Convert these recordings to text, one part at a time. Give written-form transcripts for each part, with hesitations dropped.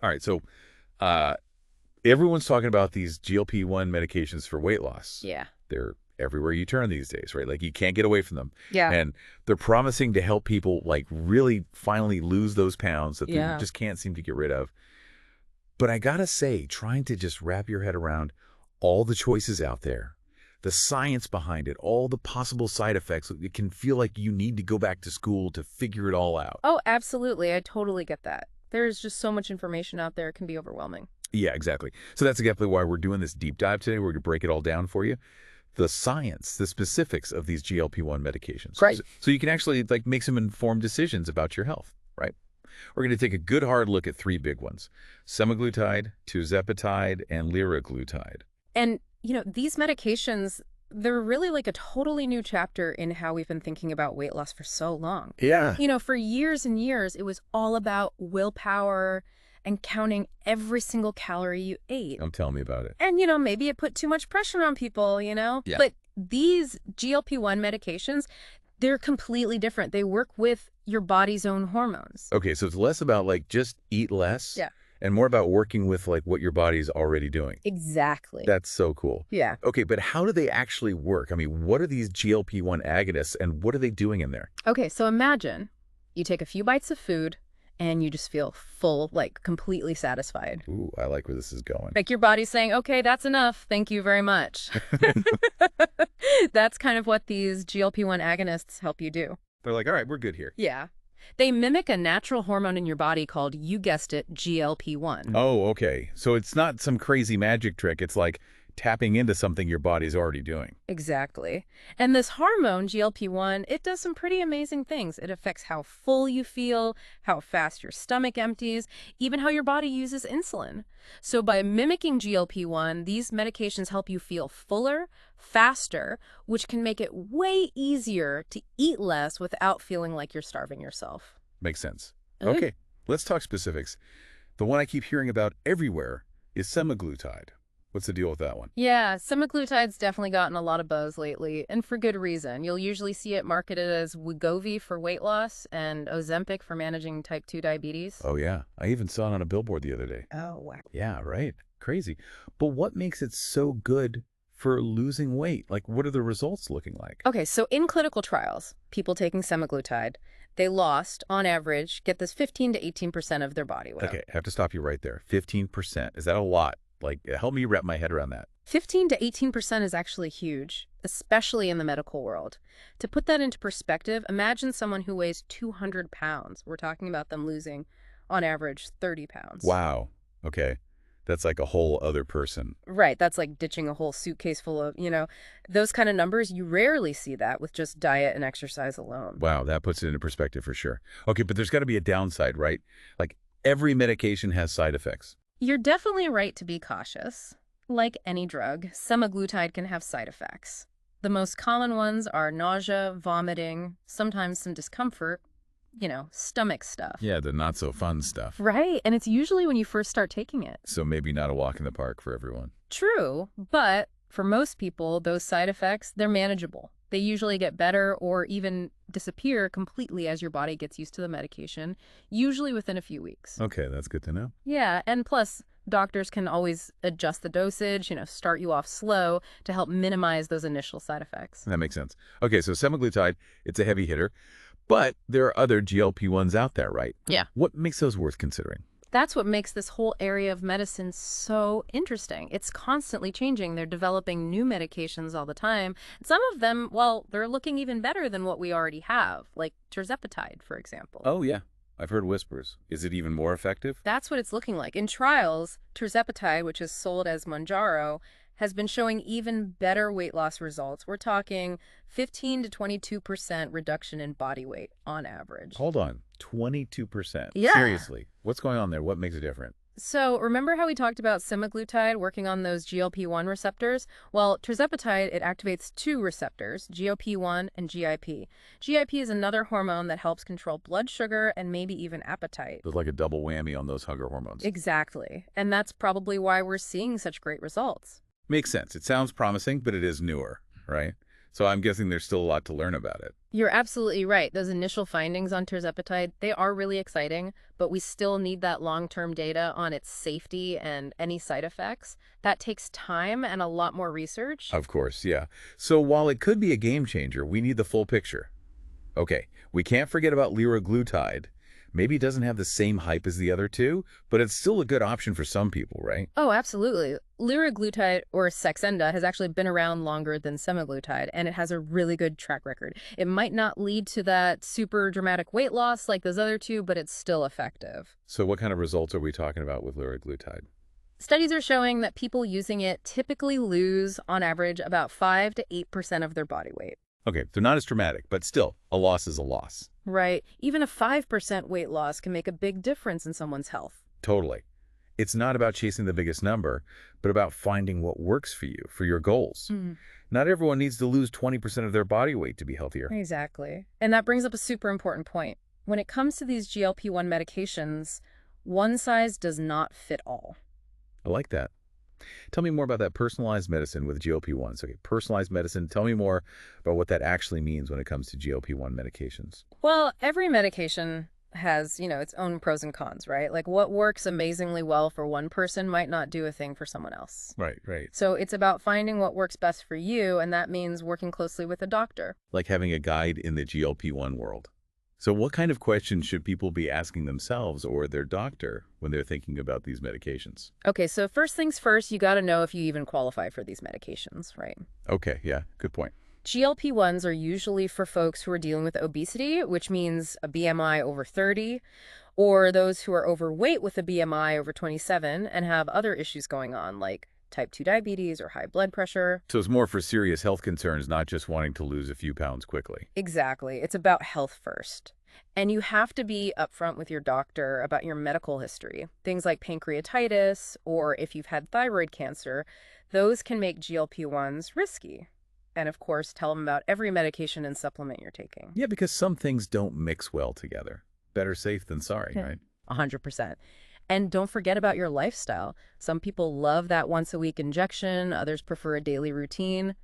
All right, so uh, everyone's talking about these GLP-1 medications for weight loss. Yeah. They're everywhere you turn these days, right? Like you can't get away from them. Yeah. And they're promising to help people like really finally lose those pounds that they Yeah. just can't seem to get rid of. But I gotta say, trying to just wrap your head around all the choices out there, the science behind it, all the possible side effects, it can feel like you need to go back to school to figure it all out. Oh, absolutely. I totally get that. There's just so much information out there. It can be overwhelming. Yeah, exactly. So that's exactly why we're doing this deep dive today. We're going to break it all down for you. The science, the specifics of these GLP-1 medications. Great. So you can actually like make some informed decisions about your health, right? We're going to take a good hard look at three big ones: semaglutide, tirzepatide, and liraglutide. And, these medications, they're really like a totally new chapter in how we've been thinking about weight loss for so long. Yeah. For years and years, it was all about willpower and counting every single calorie you ate. Tell me about it. And, maybe it put too much pressure on people. Yeah. But these GLP-1 medications, they're completely different. They work with your body's own hormones. Okay, so it's less about like just eat less. Yeah. And more about working with like what your body's already doing. Exactly. That's so cool. Yeah. Okay, but how do they actually work? I mean, what are these GLP-1 agonists and what are they doing in there? Okay, so imagine you take a few bites of food and you just feel full, like completely satisfied. Ooh, I like where this is going. Like your body's saying, okay, that's enough. Thank you very much. That's kind of what these GLP-1 agonists help you do. They're like, all right, we're good here. Yeah. They mimic a natural hormone in your body called, you guessed it, GLP-1. Oh, okay. So it's not some crazy magic trick. It's like tapping into something your body's already doing. Exactly. And this hormone, GLP-1, it does some pretty amazing things. It affects how full you feel, how fast your stomach empties, even how your body uses insulin. So by mimicking GLP-1, these medications help you feel fuller, faster, which can make it way easier to eat less without feeling like you're starving yourself. Makes sense. Okay. Okay, let's talk specifics. The one I keep hearing about everywhere is semaglutide. What's the deal with that one? Yeah, semaglutide's definitely gotten a lot of buzz lately, and for good reason. You'll usually see it marketed as Wegovy for weight loss and Ozempic for managing type 2 diabetes. Oh, yeah. I even saw it on a billboard the other day. Oh, wow. Yeah, right. Crazy. But what makes it so good for losing weight? Like, what are the results looking like? Okay, so in clinical trials, people taking semaglutide, they lost, on average, get this 15 to 18% of their body weight. Okay, I have to stop you right there. 15%. Is that a lot? Like, help me wrap my head around that. 15 to 18% is actually huge, especially in the medical world. To put that into perspective, imagine someone who weighs 200 pounds. We're talking about them losing, on average, 30 pounds. Wow. Okay. That's like a whole other person. Right, that's like ditching a whole suitcase full of, those kind of numbers. You rarely see that with just diet and exercise alone. Wow, that puts it into perspective for sure. Okay, but there's got to be a downside, right? Like, every medication has side effects. You're definitely right to be cautious. Like any drug, semaglutide can have side effects. The most common ones are nausea, vomiting, sometimes some discomfort, stomach stuff. Yeah, the not so fun stuff. Right, and it's usually when you first start taking it. So maybe not a walk in the park for everyone. True, but for most people, those side effects, they're manageable. They usually get better or even disappear completely as your body gets used to the medication, usually within a few weeks. Okay, that's good to know. Yeah, and plus, doctors can always adjust the dosage, start you off slow to help minimize those initial side effects. That makes sense. Okay, so semaglutide, it's a heavy hitter, but there are other GLP-1s out there, right? Yeah. What makes those worth considering? That's what makes this whole area of medicine so interesting. It's constantly changing. They're developing new medications all the time. Some of them, well, they're looking even better than what we already have, like tirzepatide, for example. Oh, yeah. I've heard whispers. Is it even more effective? That's what it's looking like. In trials, tirzepatide, which is sold as Mounjaro, has been showing even better weight loss results. We're talking 15 to 22% reduction in body weight on average. Hold on. 22%? Yeah. Seriously. What's going on there? What makes it different? So remember how we talked about semaglutide working on those GLP-1 receptors? Well, tirzepatide, it activates two receptors, GLP-1 and GIP. GIP is another hormone that helps control blood sugar and maybe even appetite. There's like a double whammy on those hunger hormones. Exactly. And that's probably why we're seeing such great results. Makes sense. It sounds promising, but it is newer, right? So I'm guessing there's still a lot to learn about it. You're absolutely right. Those initial findings on tirzepatide, they are really exciting, but we still need that long-term data on its safety and any side effects. That takes time and a lot more research. Of course, yeah. So while it could be a game changer, we need the full picture. Okay, we can't forget about liraglutide. Maybe it doesn't have the same hype as the other two, but it's still a good option for some people, right? Oh, absolutely. Liraglutide, or Saxenda, has actually been around longer than semaglutide, and it has a really good track record. It might not lead to that super dramatic weight loss like those other two, but it's still effective. So what kind of results are we talking about with liraglutide? Studies are showing that people using it typically lose, on average, about 5 to 8% of their body weight. Okay, they're not as dramatic, but still, a loss is a loss. Right. Even a 5% weight loss can make a big difference in someone's health. Totally. It's not about chasing the biggest number, but about finding what works for you, for your goals. Not everyone needs to lose 20% of their body weight to be healthier. Exactly. And that brings up a super important point. When it comes to these GLP-1 medications, one size does not fit all. I like that. Tell me more about that personalized medicine with GLP-1s. Okay, personalized medicine. Tell me more about what that actually means when it comes to GLP-1 medications. Well, every medication has, its own pros and cons, right? Like what works amazingly well for one person might not do a thing for someone else. Right, right. So it's about finding what works best for you, and that means working closely with a doctor. Like having a guide in the GLP-1 world. So what kind of questions should people be asking themselves or their doctor when they're thinking about these medications? Okay, so first things first, you got to know if you even qualify for these medications, right? Okay, yeah, good point. GLP-1s are usually for folks who are dealing with obesity, which means a BMI over 30, or those who are overweight with a BMI over 27 and have other issues going on, like type 2 diabetes or high blood pressure. So it's more for serious health concerns, not just wanting to lose a few pounds quickly. Exactly. It's about health first. And you have to be upfront with your doctor about your medical history. Things like pancreatitis, or if you've had thyroid cancer, those can make GLP-1s risky. And of course, tell them about every medication and supplement you're taking. Yeah, because some things don't mix well together. Better safe than sorry, right? 100%. And don't forget about your lifestyle. Some people love that once-a-week injection. Others prefer a daily routine.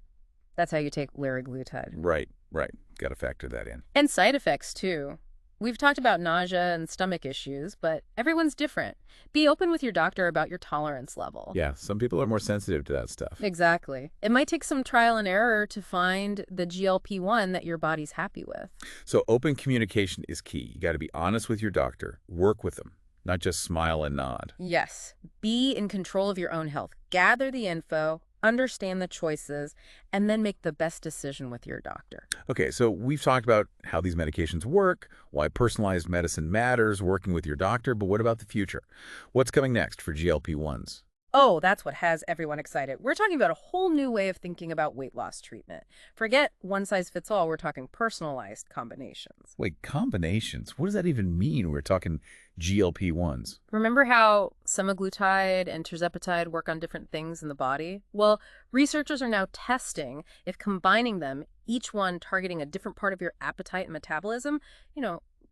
That's how you take liraglutide. Right, right. Got to factor that in. And side effects, too. We've talked about nausea and stomach issues, but everyone's different. Be open with your doctor about your tolerance level. Yeah, some people are more sensitive to that stuff. Exactly. It might take some trial and error to find the GLP-1 that your body's happy with. So open communication is key. You got to be honest with your doctor. Work with them, not just smile and nod. Yes. Be in control of your own health. Gather the info, understand the choices, and then make the best decision with your doctor. Okay, so we've talked about how these medications work, why personalized medicine matters, working with your doctor, but what about the future? What's coming next for GLP-1s? Oh, that's what has everyone excited. We're talking about a whole new way of thinking about weight loss treatment. Forget one size fits all. We're talking personalized combinations. Wait, combinations? What does that even mean? We're talking GLP-1s. Remember how semaglutide and tirzepatide work on different things in the body? Well, researchers are now testing if combining them, each one targeting a different part of your appetite and metabolism,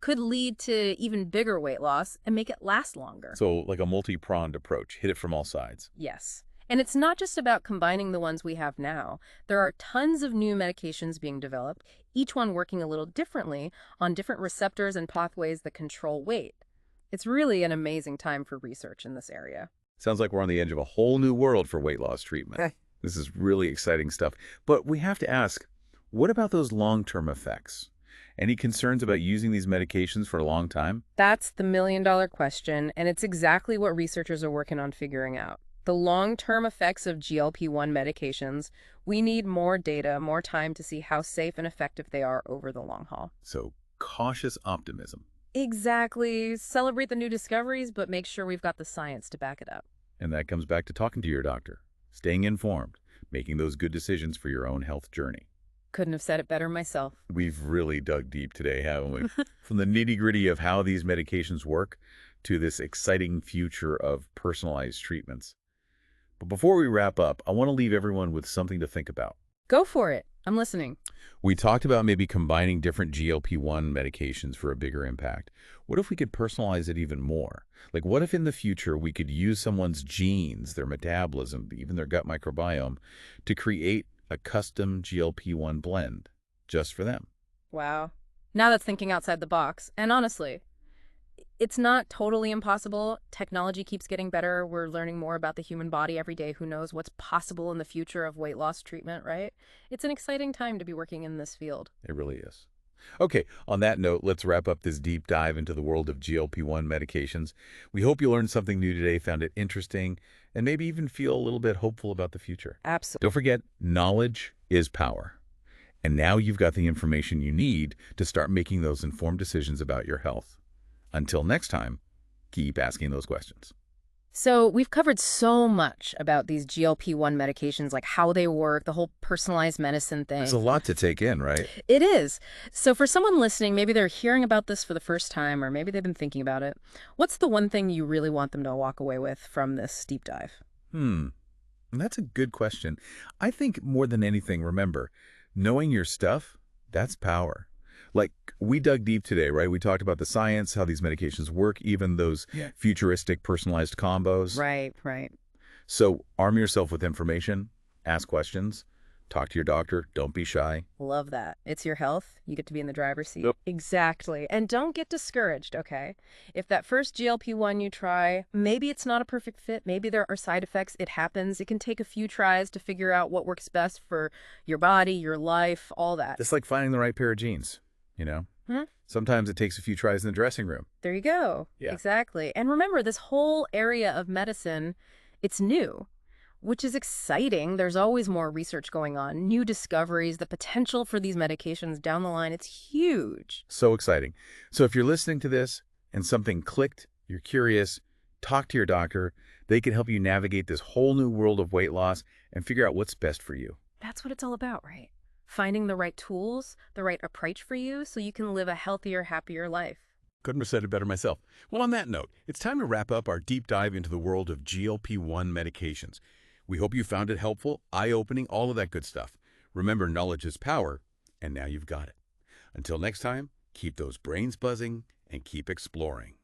could lead to even bigger weight loss and make it last longer. So like a multi-pronged approach, hit it from all sides. Yes. And it's not just about combining the ones we have now. There are tons of new medications being developed, each one working a little differently on different receptors and pathways that control weight. It's really an amazing time for research in this area. Sounds like we're on the edge of a whole new world for weight loss treatment. This is really exciting stuff. But we have to ask, what about those long-term effects? Any concerns about using these medications for a long time? That's the million-dollar question, and it's exactly what researchers are working on figuring out. The long-term effects of GLP-1 medications, we need more data, more time to see how safe and effective they are over the long haul. So cautious optimism. Exactly. Celebrate the new discoveries, but make sure we've got the science to back it up. And that comes back to talking to your doctor, staying informed, making those good decisions for your own health journey. Couldn't have said it better myself. We've really dug deep today, haven't we? From the nitty-gritty of how these medications work to this exciting future of personalized treatments. But before we wrap up, I want to leave everyone with something to think about. Go for it. I'm listening. We talked about maybe combining different GLP-1 medications for a bigger impact. What if we could personalize it even more? Like, what if in the future we could use someone's genes, their metabolism, even their gut microbiome, to create a custom GLP-1 blend just for them. Wow. Now that's thinking outside the box. And honestly, it's not totally impossible. Technology keeps getting better. We're learning more about the human body every day. Who knows what's possible in the future of weight loss treatment, right? It's an exciting time to be working in this field. It really is. Okay, on that note, let's wrap up this deep dive into the world of GLP-1 medications. We hope you learned something new today, found it interesting, and maybe even feel a little bit hopeful about the future. Absolutely. Don't forget, knowledge is power. And now you've got the information you need to start making those informed decisions about your health. Until next time, keep asking those questions. So we've covered so much about these GLP-1 medications, like how they work, the whole personalized medicine There's a thing. lot to take in, right? It is. So for someone listening, maybe they're hearing about this for the first time, or maybe they've been thinking about it. What's the one thing you really want them to walk away with from this deep dive? That's a good question. I think more than anything, remember, knowing your stuff, that's power. Like, we dug deep today, right? We talked about the science, how these medications work, even those futuristic personalized combos. Right, right. So arm yourself with information, ask questions, talk to your doctor, don't be shy. Love that. It's your health. You get to be in the driver's seat. Yep. Exactly. And don't get discouraged, okay? If that first GLP-1 you try, maybe it's not a perfect fit. Maybe there are side effects. It happens. It can take a few tries to figure out what works best for your body, your life, all that. It's like finding the right pair of jeans, you know? Hmm? Sometimes it takes a few tries in the dressing room. There you go. Yeah. Exactly. And remember, this whole area of medicine, it's new, which is exciting. There's always more research going on, new discoveries, the potential for these medications down the line. It's huge. So exciting. So if you're listening to this and something clicked, you're curious, talk to your doctor. They can help you navigate this whole new world of weight loss and figure out what's best for you. That's what it's all about, right? Finding the right tools, the right approach for you so you can live a healthier, happier life. Couldn't have said it better myself. Well, on that note, it's time to wrap up our deep dive into the world of GLP-1 medications. We hope you found it helpful, eye-opening, all of that good stuff. Remember, knowledge is power, and now you've got it. Until next time, keep those brains buzzing and keep exploring.